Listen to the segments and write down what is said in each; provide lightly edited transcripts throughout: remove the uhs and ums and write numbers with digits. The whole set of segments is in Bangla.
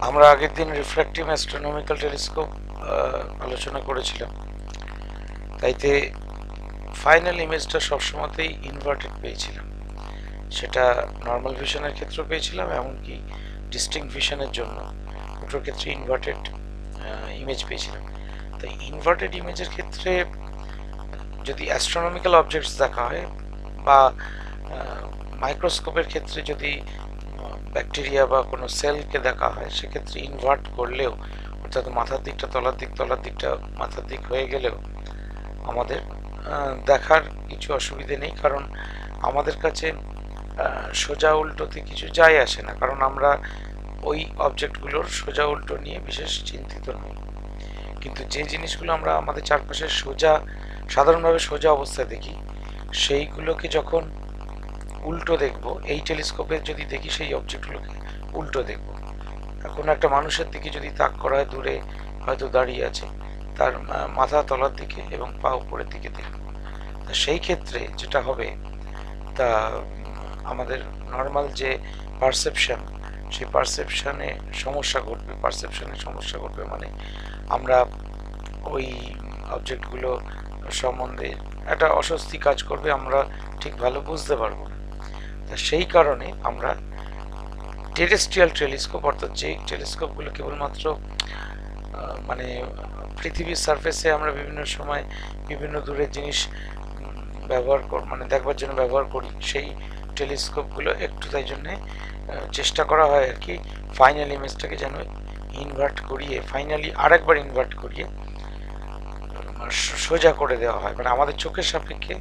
আমরা আগের দিন রিফ্র্যাক্টিভ অ্যাস্ট্রোনমিক্যাল টেলিস্কোপ আলোচনা করেছিলাম। তাইতে ফাইনাল ইমেজটা সবসময়তেই ইনভার্টেড পেয়েছিলাম। সেটা নর্মাল ভিশনের ক্ষেত্রেও পেয়েছিলাম, এমনকি ডিস্টিংক্ট ভিশনের জন্য দুটোর ক্ষেত্রে ইনভার্টেড ইমেজ পেয়েছিলাম। তাই ইনভার্টেড ইমেজের ক্ষেত্রে যদি অ্যাস্ট্রোনমিক্যাল অবজেক্টস দেখা হয় বা মাইক্রোস্কোপের ক্ষেত্রে যদি ব্যাকটেরিয়া বা কোনো সেলকে দেখা হয়, সেক্ষেত্রে ইনভার্ট করলেও, অর্থাৎ মাথার দিকটা তলার দিক, তলার দিকটা মাথার দিক হয়ে গেলেও আমাদের দেখার কিছু অসুবিধে নেই, কারণ আমাদের কাছে সোজা উল্টোতে কিছু যায় আসে না, কারণ আমরা ওই অবজেক্টগুলোর সোজা উল্টো নিয়ে বিশেষ চিন্তিত নই। কিন্তু যে জিনিসগুলো আমরা আমাদের চারপাশে সোজা, সাধারণভাবে সোজা অবস্থায় দেখি, সেইগুলোকে যখন উল্টো দেখব, এই টেলিস্কোপে যদি দেখি সেই অবজেক্টগুলোকে উল্টো দেখব। কোনো একটা মানুষের দিকে যদি তাক করা হয়, দূরে হয়তো দাঁড়িয়ে আছে, তার মাথা তলার দিকে এবং পা উপরের দিকে দেখব। সেই ক্ষেত্রে যেটা হবে, তা আমাদের নর্মাল যে পারসেপশন, সেই পারসেপশনে সমস্যা ঘটবে মানে আমরা ওই অবজেক্টগুলো সম্বন্ধে একটা অস্বস্তি কাজ করবে, আমরা ঠিক ভালো বুঝতে পারবো না। তা সেই কারণে আমরা টেরেস্ট্রিয়াল টেলিস্কোপ, অর্থাৎ যে টেলিস্কোপগুলো কেবলমাত্র মানে পৃথিবীর সারফেসে আমরা বিভিন্ন সময় বিভিন্ন দূরের জিনিস মানে দেখবার জন্য ব্যবহার করি, সেই টেলিস্কোপগুলো একটু তাই জন্যে চেষ্টা করা হয় আর কি, ফাইনাল ইমেজটাকে যেন ইনভার্ট করিয়ে, ফাইনালি আরেকবার ইনভার্ট করিয়ে সোজা করে দেওয়া হয়, মানে আমাদের চোখের সাপেক্ষে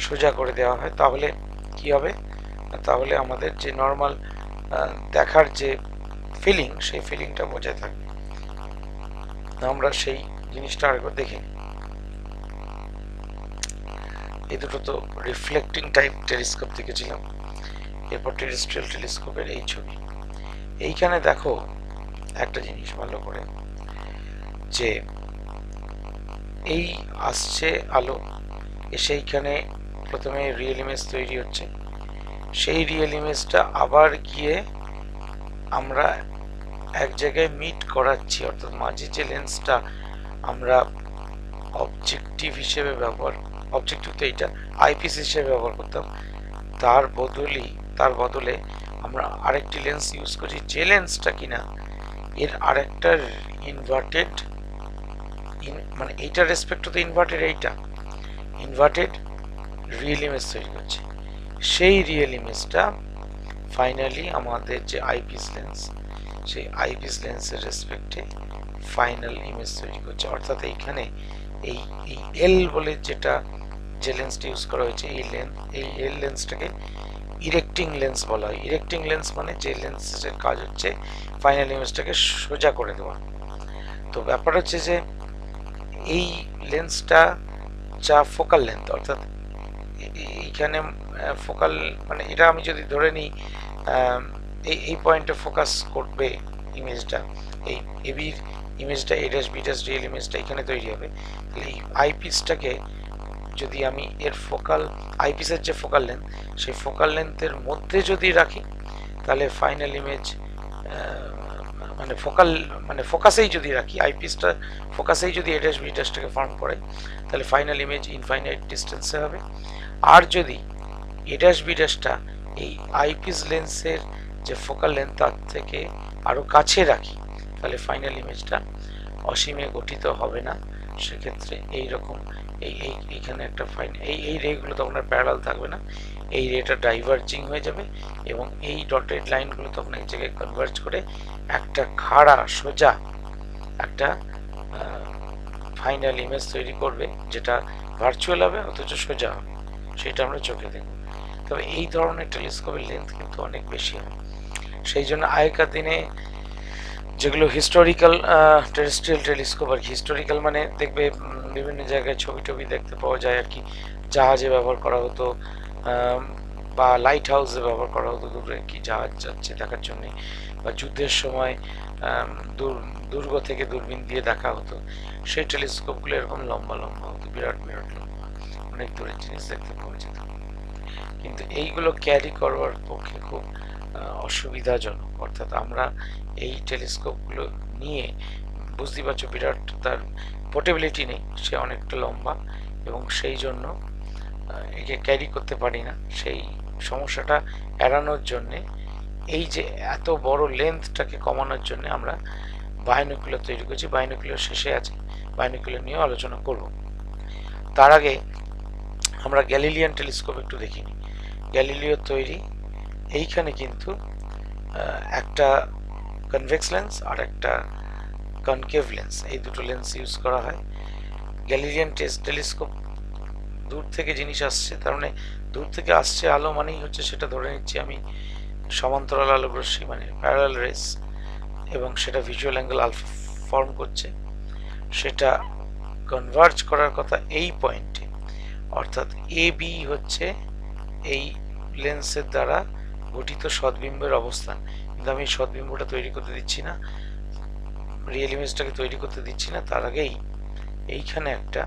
সোজা করে দেওয়া হয়। তাহলে কি হবে, তাহলে আমাদের যে নর্মাল দেখার যে ফিলিং, সেই ফিলিংটা বজায় থাকবে। আমরা সেই জিনিসটা আরেকবার দেখি। এই দুটো তো রিফ্লেক্টিং টাইপ টেলিস্কোপ দেখেছিলাম, এরপর টেরেস্ট্রিয়াল টেলিস্কোপের এই ছবি। এইখানে দেখো একটা জিনিস ভালো করে, যে এই আসছে আলো, এসে এইখানে প্রথমে রিয়েল ইমেজ তৈরি হচ্ছে, সেই রিয়েল ইমেজটা আবার গিয়ে আমরা এক জায়গায় মিট করাচ্ছি, অর্থাৎ মাঝে যে লেন্সটা আমরা অবজেক্টিভ হিসেবে অবজেক্টিভ তো এইটা আইপিস হিসেবে ব্যবহার করতাম, তার বদলে আমরা আরেকটি লেন্স ইউজ করছি, যে লেন্সটা কিনা এর আরেকটা ইনভার্টেড, মানে এইটার রেসপেক্ট তো ইনভার্টেড, এইটা ইনভার্টেড রিয়েল ইমেজ তৈরি করছে। সেই রিয়েল ইমেজটা ফাইনালি আমাদের যে আইপিস লেন্স, সেই আইপিস লেন্সের রেসপেক্টে ফাইনাল ইমেজ তৈরি করছে। অর্থাৎ এইখানে এই এই এল বলে যেটা, যে লেন্সটা ইউজ করা হয়েছে, এই এল লেন্সটাকে ইরেক্টিং লেন্স বলা হয়। ইরেক্টিং লেন্স মানে যে লেন্সের কাজ হচ্ছে ফাইনাল ইমেজটাকে সোজা করে দেওয়া। তো ব্যাপার হচ্ছে যে এই লেন্সটা যা ফোকাল লেন্থ, অর্থাৎ এইখানে ফোকাল, মানে এটা আমি যদি ধরে নিই এই পয়েন্টে ফোকাস করবে ইমেজটা, এই এবির ইমেজটা, এ ড্যাশ বি ড্যাশ রিয়েল ইমেজটা এখানে তৈরি হবে। তাহলে এই আইপিসটাকে যদি আমি এর ফোকাল, আইপিসের যে ফোকাল লেন্থ, সেই ফোকাল লেন্থের মধ্যে যদি রাখি, তাহলে ফাইনাল ইমেজ মানে ফোকাসেই যদি রাখি, আইপিসটা ফোকাসেই যদি এ ড্যাশ বি ড্যাশটাকে ফর্ম করে, তাহলে ফাইনাল ইমেজ ইনফাইনাইট ডিস্টেন্সে হবে। আর যদি এ ড্যাশ বি ড্যাশটা এই আইপিস লেন্সের যে ফোকাল লেন্থ তার থেকে আরো কাছে রাখি, তাহলে ফাইনাল ইমেজটা অসীমে গঠিত হবে না। সেক্ষেত্রে এইরকম এইখানে একটা এই রেগুলো তখন আর প্যারালাল থাকবে না, এই রেটা ডাইভার্জিং হয়ে যাবে এবং এই ডটেড লাইনগুলো তখন এক জায়গায় কনভার্জ করে একটা খাড়া সোজা একটা ফাইনাল ইমেজ তৈরি করবে, যেটা ভার্চুয়াল হবে অথচ সোজা হবে, সেটা আমরা চোখে দেখব। তবে এই ধরনের টেলিস্কোপের লেন্থ কিন্তু অনেক বেশি হয়। সেই জন্য আগেকার দিনে যেগুলো হিস্টোরিক্যাল টেরেস্ট্রিয়াল টেলিস্কোপ, আর হিস্টোরিক্যাল মানে দেখবে বিভিন্ন জায়গায় ছবি টবি দেখতে পাওয়া যায় আর কি, জাহাজে ব্যবহার করা হতো বা লাইট হাউসে ব্যবহার করা হতো, দূরে কি জাহাজ যাচ্ছে দেখার জন্য, বা যুদ্ধের সময় দুর্গ থেকে দূরবীন দিয়ে দেখা হতো। সেই টেলিস্কোপগুলো এরকম লম্বা লম্বা হতো, বিরাট বিরাট লম্বা, অনেক দূরের জিনিস দেখতে পাওয়া যেত। কিন্তু এইগুলো ক্যারি করবার পক্ষে খুব অসুবিধাজনক। অর্থাৎ আমরা এই টেলিস্কোপগুলো নিয়ে বুঝতে পারছো বিরাট তার পোর্টেবিলিটি নেই, সে অনেকটা লম্বা এবং সেই জন্য একে ক্যারি করতে পারি না। সেই সমস্যাটা এড়ানোর জন্যে এই যে এত বড় লেন্থটাকে কমানোর জন্য আমরা বায়োনোকুলার তৈরি করছি। বায়োনোকুলার শেষে আছে, বায়োনোকুলার নিয়েও আলোচনা করব। তার আগে আমরা গ্যালিলিয়ান টেলিস্কোপ একটু দেখিনি। গ্যালিলিও তৈরি এইখানে কিন্তু একটা কনভেক্স লেন্স আর একটা কনকেভ লেন্স, এই দুটো লেন্স ইউজ করা হয়। গ্যালিলিয়ান টেলিস্কোপ দূর থেকে জিনিস আসছে, তার মানে দূর থেকে আসছে আলো মানেই হচ্ছে সেটা ধরে নিচ্ছি আমি সমান্তরাল আলোক রশ্মি মানে প্যারালাল রেস, এবং সেটা ভিজুয়াল অ্যাঙ্গেল আলফা ফর্ম করছে। সেটা কনভার্জ করার কথা এই পয়েন্টে, অর্থাৎ এ বি হচ্ছে এই লেন্সের দ্বারা গঠিত সদ্বিম্বের অবস্থান। কিন্তু আমি সদ্বিম্বটা তৈরি করতে দিচ্ছি না, রিয়েল ইমেজটাকে তৈরি করতে দিচ্ছি না। তার আগেই এইখানে একটা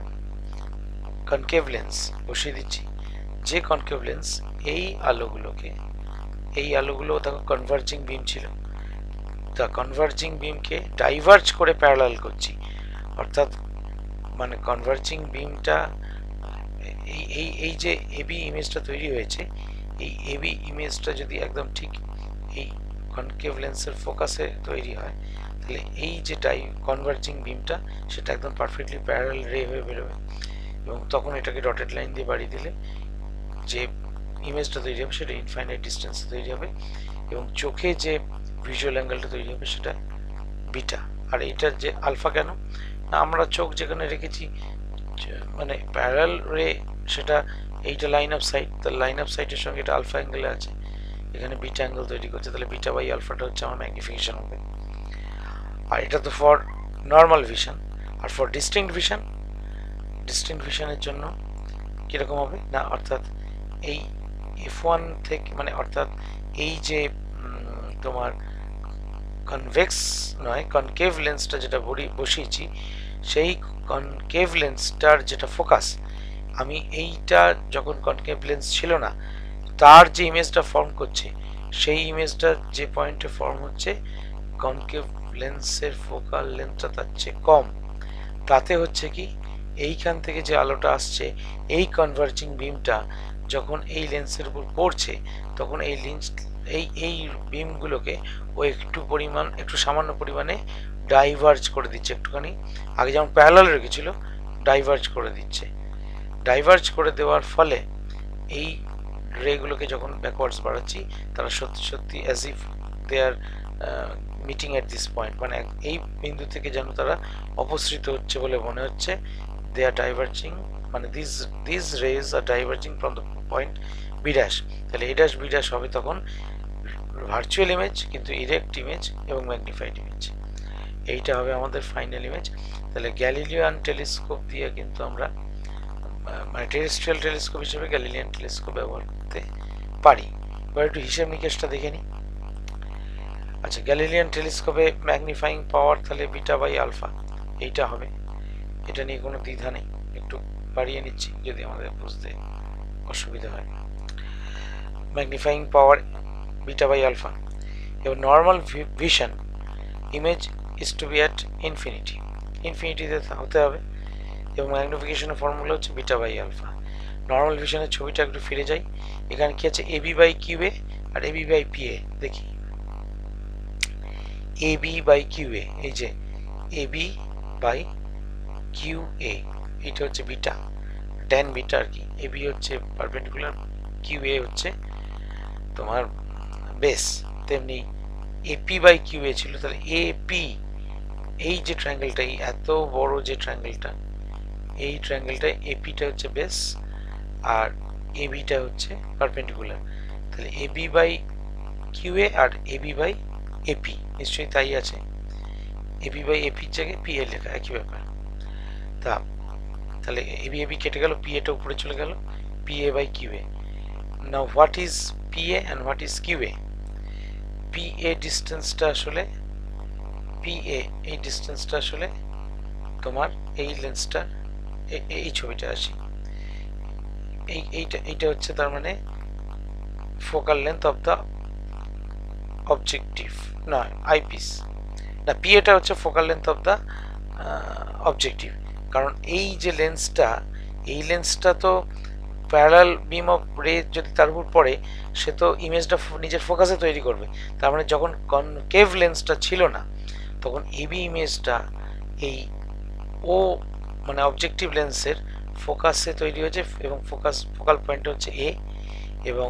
কনকেভ লেন্স বসিয়ে দিচ্ছি, যে কনকেভ লেন্স এই আলোগুলো দেখো কনভার্জিং বিম ছিল, তা কনভার্জিং বিমকে ডাইভার্জ করে প্যারালাল করছি। অর্থাৎ মানে কনভার্জিং বিমটা এই যে এবি ইমেজটা তৈরি হয়েছে, এই এবি ইমেজটা যদি একদম ঠিক এই কনকেভ লেন্সের ফোকাসে তৈরি হয়, তাহলে এই যে কনভার্জিং বিমটা সেটা একদম পারফেক্টলি প্যারালাল রে হয়ে বেরোবে, এবং তখন এটাকে ডটেড লাইন দিয়ে বাড়িয়ে দিলে যে ইমেজটা তৈরি হবে সেটা ইনফাইনাইট ডিস্টেন্সে তৈরি হবে, এবং চোখে যে ভিজুয়াল অ্যাঙ্গেলটা তৈরি হবে সেটা বিটা। আর এইটার যে আলফা কেন না, আমরা চোখ যেখানে রেখেছি মানে প্যারালাল রে, সেটা এইটা লাইন অফ সাইট, তার লাইন অফ সাইটের সঙ্গে এটা আলফা অ্যাঙ্গেলে আছে, এখানে বিটা অ্যাঙ্গেল তৈরি করছে, তাহলে বিটা বাই আলফাটা হচ্ছে আমার ম্যাগনিফিকেশন হবে। আর এটা তো ফর নর্মাল ভিশন। আর ফর ডিস্টিংক্ট ভিশনের জন্য কীরকম হবে না, অর্থাৎ এই F1 থেকে মানে অর্থাৎ এই যে তোমার কনভেক্স নয় কনকেভ লেন্সটা যেটা বসিয়েছি, সেই কনকেভ লেন্সটার যেটা ফোকাস, আমি এইটা যখন কনকেভ লেন্স ছিল না তার যে ইমেজটা ফর্ম করছে, সেই ইমেজটা যে পয়েন্টে ফর্ম হচ্ছে কনকেভ লেন্সের ফোকাল লেন্থটা তার চেয়ে কম। তাতে হচ্ছে কি, এইখান থেকে যে আলোটা আসছে এই কনভার্জিং বিমটা যখন এই লেন্সের উপর পড়ছে, তখন এই লেন্স এই বিমগুলোকে ও একটু সামান্য পরিমাণে ডাইভার্জ করে দিচ্ছে, একটুখানি আগে যেমন প্যারালাল রেখেছিল ডাইভার্জ করে দিচ্ছে। ডাইভার্জ করে দেওয়ার ফলে এই রেগুলোকে যখন ব্যাকওয়ার্ডস বাড়াচ্ছি, তারা সত্যি সত্যি as if they are meeting at this point, মানে এই বিন্দু থেকে যেন তারা অপসৃত হচ্ছে বলে মনে হচ্ছে। দে আর ডাইভার্জিং, মানে this rays are diverging from the point B dash. তাহলে এ ড্যাশ বি ড্যাশ হবে তখন ভার্চুয়াল ইমেজ, কিন্তু ইরেক্ট ইমেজ এবং ম্যাগনিফাইড ইমেজ, এইটা হবে আমাদের ফাইনাল ইমেজ। তাহলে গ্যালিলিয়ান টেলিস্কোপ দিয়ে কিন্তু আমরা মানে টেরেস্ট্রিয়াল টেলিস্কোপ হিসেবে গ্যালিলিয়ান টেলিস্কোপ ব্যবহার করতে পারি। এবার একটু হিসেব নিকেশটা দেখে নিই। আচ্ছা, গ্যালিলিয়ান টেলিস্কোপে ম্যাগনিফাইং পাওয়ার তাহলে বিটা বাই আলফা এইটা হবে, এটা নিয়ে কোনো দ্বিধা নেই। একটু বাড়িয়ে নিচ্ছি যদি আমাদের বুঝতে অসুবিধা হয়। Magnifying power beta by alpha. এবার normal vision image is to be at ইনফিনিটিতে হতে হবে, এবং ম্যাগনিফিকেশনের ফর্মুলা হচ্ছে বিটা বাই আলফা। নর্মাল ভিশনের ছবিটা একটু ফিরে যাই, এখানে কি আছে এবি বাই কিউএ আর এবি বাই পিএ। দেখি এবি বাই কিউএ, এই যে এবি বাই কিউএ, এইটা হচ্ছে বিটা, ট্যান বিটা আর কি। এবি হচ্ছে পারপেন্ডিকুলার, কিউএ হচ্ছে তোমার বেস। তেমনি এপি বাই কিউএ ছিল, তাহলে এপি এই যে ট্রায়াঙ্গেলটা, এই এত বড় যে ট্রায়াঙ্গেলটা, এই ট্রায়াঙ্গেলটা এপিটা হচ্ছে বেস আর এবিটা হচ্ছে পারপেন্ডিকুলার। তাহলে এবি বাই কিউএ আর এবি বাই এপি, নিশ্চয়ই তাই আছে। এবি বাই এপির জায়গায় পিএ লেখা, একই ব্যাপার। তাহলে এবি এবি কেটে গেল, পিএটা উপরে চলে গেল, PA by QA. Now what is PA and what is QA? PA ডিস্টেন্সটা আসলে এই ডিস্টেন্সটা আসলে তোমার এই লেন্সটা, এই ছবিটা আসি, এইটা হচ্ছে তার মানে focal length of the objective নয় আইপিস, না পিএটা হচ্ছে focal length of the objective. কারণ এই যে লেন্সটা, এই লেন্সটা তো প্যারালাল বিম অফ রে যদি তার উপর পড়ে, সে তো ইমেজটা নিজের ফোকাসে তৈরি করবে। তার মানে যখন কনকেভ লেন্সটা ছিল না, তখন এবি ইমেজটা এই ও মানে অবজেক্টিভ লেন্সের ফোকাসে তৈরি হয়েছে, এবং ফোকাল পয়েন্ট হচ্ছে এ, এবং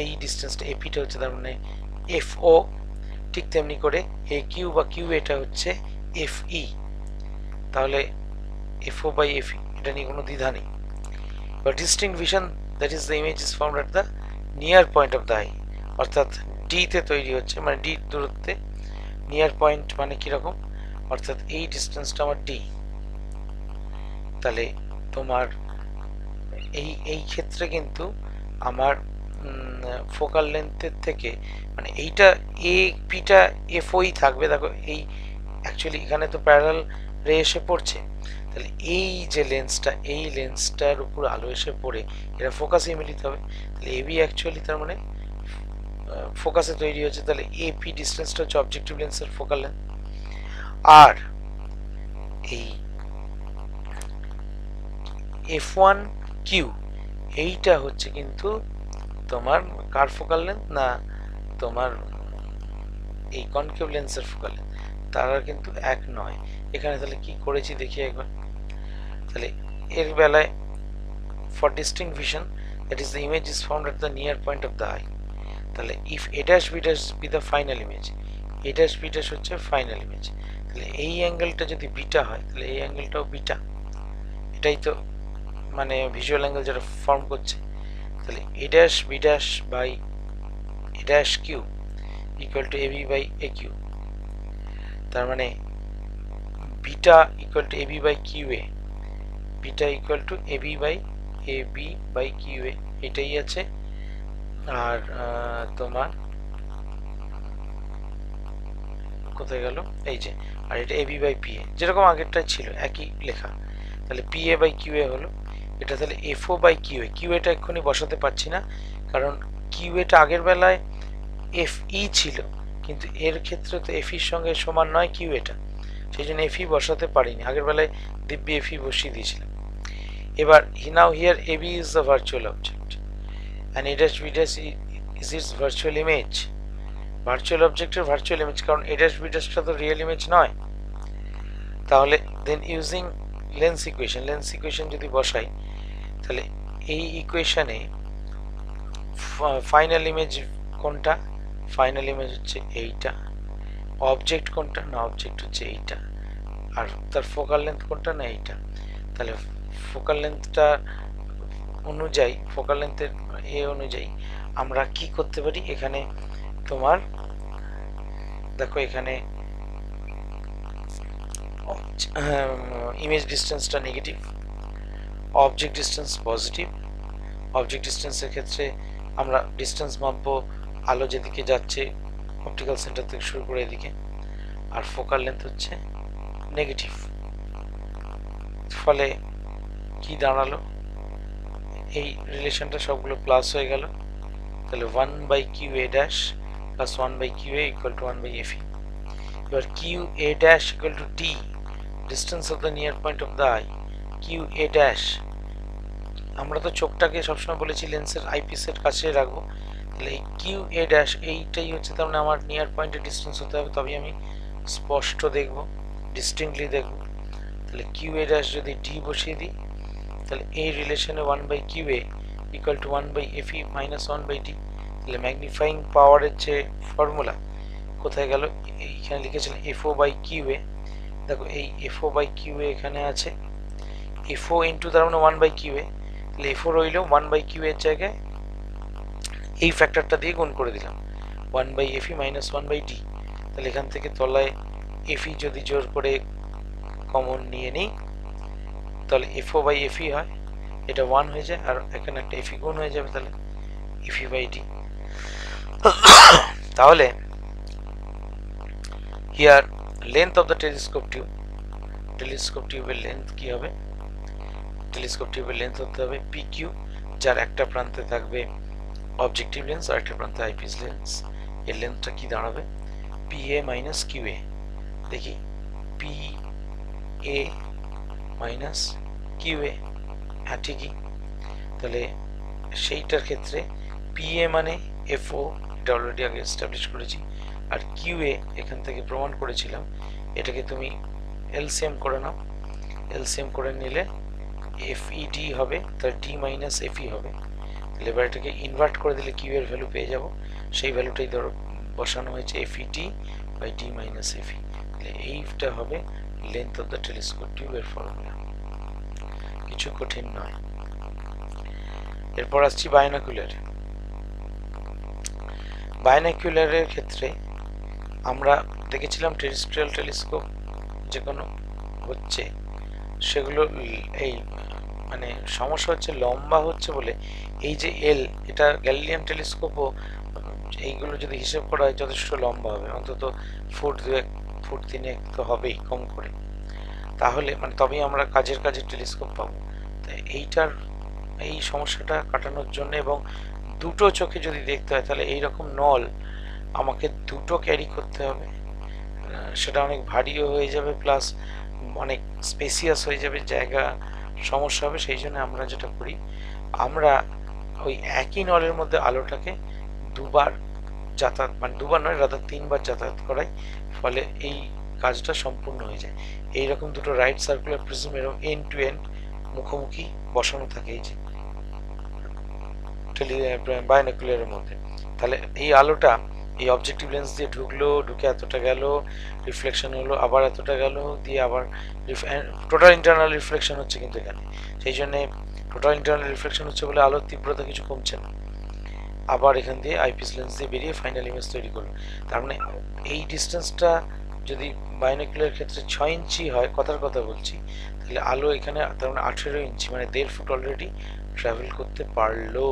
এই ডিস্টেন্সটা এপিটা হচ্ছে তার মানে এফ ও। ঠিক তেমনি করে এ কিউ বা কিউ এটা হচ্ছে এফ ই। তাহলে F O by F E, এটা নিয়ে কোনো দ্বিধা নেই। বা distinct vision, that is the image is found at the near point of the eye, অর্থাৎ ডি তে তৈরি হচ্ছে, মানে ডি দূরত্বে। নিয়ার পয়েন্ট মানে কিরকম, অর্থাৎ এই ডিস্টেন্সটা আমার ডি। তাহলে তোমার এই ক্ষেত্রে কিন্তু আমার ফোকাল লেন্থের থেকে মানে এইটা এ পিটা এফ ওই থাকবে। দেখো এই অ্যাকচুয়ালি এখানে তো প্যারালাল রে এসে পড়ছে, তাহলে এই যে লেন্সটা, এই লেন্সটার উপর আলো এসে পড়ে এটা ফোকাসে মিলিত হবে। তাহলে এবি অ্যাকচুয়ালি তার মানে ফোকাসে তৈরি হচ্ছে। তাহলে এপি ডিস্টেন্সটা হচ্ছে অবজেক্টিভ লেন্সের ফোকাল লেন্থ। আর এই এফ ওয়ান কিউ এইটা হচ্ছে কিন্তু তোমার কার ফোকাল লেন্থ, না তোমার এই কনকেভ লেন্সের ফোকাল লেন্থ, তারা কিন্তু এক নয়। এখানে তাহলে কি করেছি দেখি একবার। তাহলে এর বেলায় for distinct vision, that is the image is found at the near point of the eye. তাহলে if A dash B dash B the final image, A dash B dash হচ্ছে ফাইনাল ইমেজ। তাহলে এই অ্যাঙ্গেলটা যদি বিটা হয়, তাহলে এই অ্যাঙ্গেলটাও বিটা। এটাই তো মানে ভিজুয়াল অ্যাঙ্গেল যেটা ফর্ম করছে। তাহলে A dash B dash by A dash Q equal to A B by A Q. তার মানে beta equal to A B by Q A, beta equal to A B by Q A, এটাই আছে। আর তোমার কোথায় গেল, এই যে, আর এটা এবি বাই পি এ, যেরকম আগেরটা ছিল একই লেখা। তাহলে P A by Q A হলো এটা। তাহলে F O by Q A, Q এটা এক্ষুনি বসাতে পারছি না, কারণ কিউ এটা আগের বেলায় এফ ই ছিল, কিন্তু এর ক্ষেত্রে তো এফ ইর সঙ্গে সমান নয় কিউ এটা, সেই জন্য এফ ই বসাতে পারিনি। আগের বেলায় দিব্যি এফ ই বসিয়ে দিয়েছিলাম। এবার now here AB is the virtual object and a dash b dash is its virtual image, virtual অবজেক্টের ভার্চুয়াল ইমেজ, কারণ a dash b dashটা তো রিয়েল ইমেজ নয়। তাহলে দেন ইউজিং লেন্স ইকুয়েশন যদি বসাই, তাহলে এই ইকুয়েশনে ফাইনাল ইমেজ কোনটা, ফাইনাল ইমেজ হচ্ছে এইটা। অবজেক্ট কোনটা, না অবজেক্ট হচ্ছে এইটা। আর তার ফোকাল লেন্থ কোনটা, না এইটা। তাহলে ফোকাল লেন্থটা অনুযায়ী, ফোকাল লেন্থের এ অনুযায়ী আমরা কি করতে পারি, এখানে তোমার দেখো এখানে ইমেজ ডিস্টেন্সটা negative, object distance positive. Object ডিস্টেন্সের ক্ষেত্রে আমরা ডিস্টেন্স মাপবো আলো যেদিকে যাচ্ছে অপটিক্যাল সেন্টার থেকে শুরু করে এদিকে, আর ফোকাল লেন্থ হচ্ছে নেগেটিভ। ফলে কি দাঁড়ালো, এই রিলেশনটা সবগুলো প্লাস হয়ে গেল। তাহলে 1 by Q A dash plus 1 by Q A equal to 1 by F E. এবার Q A dash equal to D, distance of the near point of the eye. Q A dash, আমরা তো চোখটাকে সবসময় বলেছি লেন্সের আইপিসের কাছে রাখবো। তাহলে এই কিউ এ ড্যাশ এইটাই হচ্ছে তার মানে আমার নিয়ার পয়েন্টের ডিস্টেন্স হতে হবে, তবেই আমি স্পষ্ট দেখব, ডিস্টিংক্টলি দেখব। তাহলে কিউ এ ড্যাশ যদি ডি বসিয়ে দিই, তাহলে এই রিলেশনে 1 by Q A equal to 1 by F E minus 1 by D. তাহলে ম্যাগনিফাইং পাওয়ারের যে ফর্মুলা কোথায় গেল, এইখানে লিখেছিলাম F O by Q A. দেখো এই F O by Q A এখানে আছে, এফ ও ইন্টু তার মানে 1 বাই কিউ এ। তাহলে এফ ও রইল 1 বাই কিউ এর জায়গায় এই ফ্যাক্টরটা দিয়ে গুণ করে দিলাম 1 by F E minus 1 by D. তাহলে এখান থেকে তলায় এফ ই যদি জোর করে কমন নিয়ে নিই, তাহলে F O by F E হয়, এটা 1 হয়ে যায়, আর এখানে একটা এফ ই গুণ হয়ে যাবে, তাহলে এফ ই বাই ডি। তাহলে here length of the telescope টিউবের লেন্থ কি হবে, টেলিস্কোপ টিউবের লেন্থ হতে হবে পি কিউ, যার একটা প্রান্তে থাকবে অবজেক্টিভ লেন্স আর একটা প্রান্তে আইপিস লেন্স। এর লেন্থটা কি দাঁড়াবে, পি এ মাইনাস কিউ এ। দেখি পি এ মাইনাস কিউ এ, হ্যাঁ ঠিকই। তাহলে সেইটার ক্ষেত্রে পি এ মানে এফ ও, এটা অলরেডি আগে এস্টাবলিশ করেছি, আর কিউ এ এখান থেকে প্রমাণ করেছিলাম। এটাকে তুমি এলসিএম করে নাও, এলসিএম করে নিলে এফ ই ডি হবে, তার ডি মাইনাস এফ ই হবে। তাহলে এবার এটাকে ইনভার্ট করে দিলে কিউ এর ভ্যালু পেয়ে যাব, সেই ভ্যালুটাই ধরো বসানো হয়েছে F E T by D minus F E. তাহলে এইটা হবে লেন্থ অফ দ্য টেলিস্কোপ টিউবের ফর্মুলা, কিছু কঠিন নয়। এরপর আসছি বাইনোকুলার। বাইনোকুলারের ক্ষেত্রে আমরা দেখেছিলাম টেরেস্ট্রিয়াল টেলিস্কোপ যে কোনো হচ্ছে, সেগুলো এই মানে সমস্যা হচ্ছে লম্বা হচ্ছে বলে, এই যে এল, এটা গ্যালিলিয়ান টেলিস্কোপও এইগুলো যদি হিসেব করা হয় যথেষ্ট লম্বা হবে, অন্তত ফুট 2 ফুট 3 তো হবেই কম করে। তাহলে মানে তবেই আমরা কাজের টেলিস্কোপ পাবো। তাই এইটার এই সমস্যাটা কাটানোর জন্য, এবং দুটো চোখে যদি দেখতে হয় তাহলে এইরকম নল আমাকে দুটো ক্যারি করতে হবে, সেটা অনেক ভারীও হয়ে যাবে, প্লাস অনেক স্পেসিয়াস হয়ে যাবে, জায়গা সমস্যা হবে। সেই জন্য আমরা যেটা করি, আমরা ওই একই নলের মধ্যে আলোটাকে দুবার যাতায়াত, মানে দুবার নয় রাদা 3বার যাতায়াত করাই, ফলে এই কাজটা সম্পূর্ণ হয়ে যায়। এইরকম দুটো রাইট সার্কুলার প্রিজম এরকম এন্ড টু এন্ড মুখোমুখি বসানো থাকে এই যে বাইনোকুলারের মধ্যে। তাহলে এই আলোটা এই অবজেক্টিভ লেন্স দিয়ে ঢুকলো, ঢুকে এতটা গেল, রিফ্লেকশন হলো, আবার এতটা গেল, দিয়ে আবার টোটাল ইন্টারনাল রিফ্লেকশন হচ্ছে কিন্তু এখানে। সেই জন্য টোটাল ইন্টারনাল রিফ্লেকশন হচ্ছে বলে আলোর তীব্রতা কিছু কমছে না, আবার এখান দিয়ে আইপিস লেন্স দিয়ে বেরিয়ে ফাইনাল ইমেজ তৈরি করলো। তার মানে এই ডিস্টেন্সটা যদি বাইনোকুলার ক্ষেত্রে 6 ইঞ্চি হয়, কথার কথা বলছি, তাহলে আলো এখানে তার মানে 18 ইঞ্চি, মানে 1.5 ফুট অলরেডি ট্রাভেল করতে পারলো।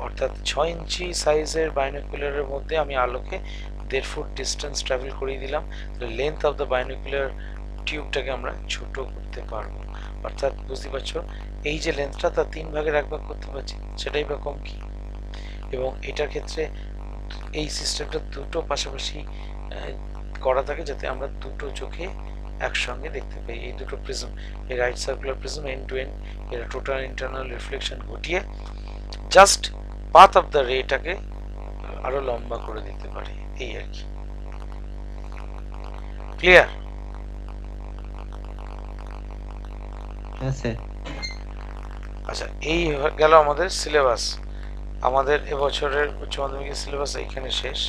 অর্থাৎ 6 ইঞ্চি সাইজের বাইনোকুলারের মধ্যে আমি আলোকে 1.5 ফুট ডিস্টেন্স ট্রাভেল করিয়ে দিলাম। লেন্থ অফ দ্য বাইনোকুলার টিউবটাকে আমরা ছোট করতে পারবো। অর্থাৎ বুঝতে পারছো, এই যে লেন্থটা তার 3 ভাগের 1 ভাগ করতে পারছি, সেটাই বা কম কি। এবং এটার ক্ষেত্রে এই সিস্টেমটা দুটো পাশাপাশি করা থাকে, যাতে আমরা দুটো চোখে একসঙ্গে দেখতে পাই। এই দুটো প্রিজম, এই right circular prism end to end, এরা টোটাল ইন্টারনাল রিফ্লেকশন ঘটিয়ে জাস্ট পাথ অফ দ্য রেটাকে আরো লম্বা করে দিতে পারে, এই আর কি। ক্লিয়ার? আচ্ছা, এই গেল আমাদের সিলেবাস। আমাদের এবছরের উচ্চ মাধ্যমিকের সিলেবাস এইখানে শেষ।